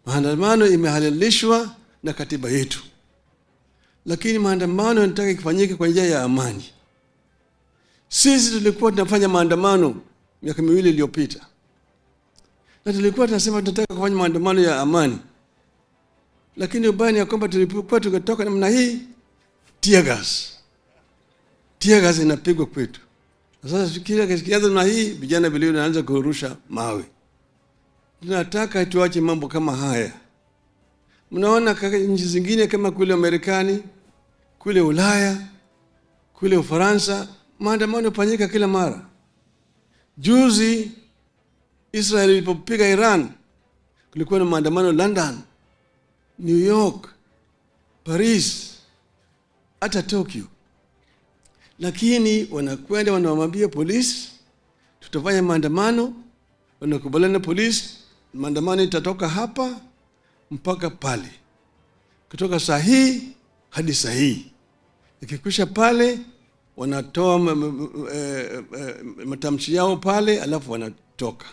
Maandamano imehalalishwa na katiba yetu, lakini maandamano yanataka kufanyike kwa njia ya amani. Sisi tulikuwa tunafanya maandamano miaka miwili iliyopita, na tulikuwa tunasema tunataka kufanya maandamano ya amani, lakini ubaya ni kwamba tulipokuwa tukatoka namna hii, tear gas inapigwa kwetu. Sasa kikianza namna hii, vijana vile wanaanza kurusha mawe. Tunataka tuache mambo kama haya. Mnaona nchi zingine kama kule Marekani, kule Ulaya, kule Ufaransa, maandamano yafanyika kila mara. Juzi Israel ilipopiga Iran, kulikuwa na maandamano London, New York, Paris, hata Tokyo. Lakini wanakwenda wanamwambia polisi, tutafanya maandamano, wanakubaliana na polisi, maandamano itatoka hapa mpaka pale, kutoka saa hii hadi saa hii. Ikikwisha pale wanatoa matamshi yao pale, alafu wanatoka.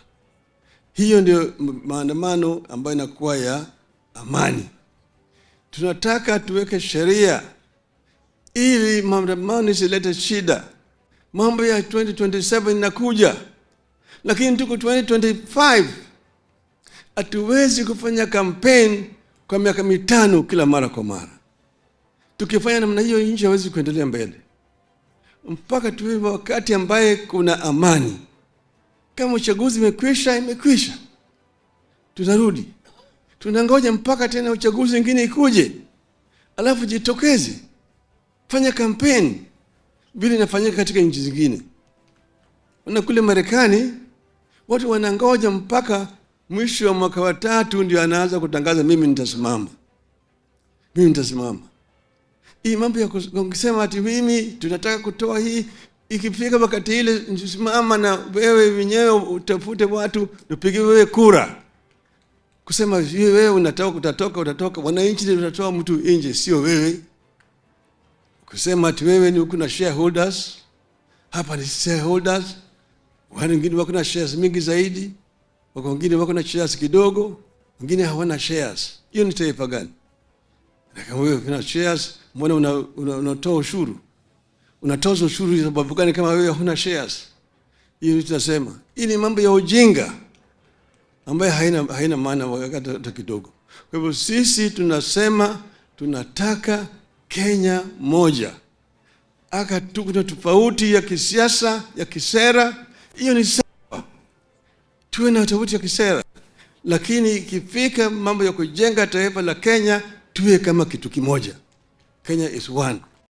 Hiyo ndio maandamano ambayo inakuwa ya amani. Tunataka tuweke sheria ili maandamano isilete shida. Mambo ya 2027 inakuja, lakini tuko 2025. Hatuwezi kufanya campaign kwa miaka mitano kila mara kwa mara. Tukifanya namna hiyo, nchi haiwezi kuendelea mbele. Mpaka tuwe wakati ambaye kuna amani. Kama uchaguzi imekwisha, tunarudi. Tunangoja mpaka tena uchaguzi mwingine ikuje, alafu jitokeze, fanya campaign vile inafanyika katika nchi zingine. Na kule Marekani watu wanangoja mpaka mwisho wa mwaka wa 3 ndio anaanza kutangaza mimi nitasimama. Hii mambo ya kusema ati mimi tunataka kutoa hii, ikifika wakati ile nisimama na wewe wenyewe utafute watu upige wewe kura. Kusema wewe utatoka, wananchi ndio watatoa mtu nje, sio wewe. Kusema ati wewe ni uko na shareholders, hapa ni shareholders, wengine wako na shares mingi zaidi, wengine wako na shares kidogo, wengine hawana shares. Hiyo ni taifa gani? Kama wewe una shares, mbona unatoa ushuru? Unatoza ushuru sababu gani kama wewe huna shares? Hiyo tunasema hii ni mambo ya ujinga ambayo haina maana hata kidogo. Kwa hivyo sisi tunasema tunataka Kenya moja. Kuna tofauti ya kisiasa, ya kisera, hiyo ni sawa. Tuwe na tofauti ya kisera, lakini ikifika mambo ya kujenga taifa la Kenya, tuwe kama kitu kimoja. Kenya is one.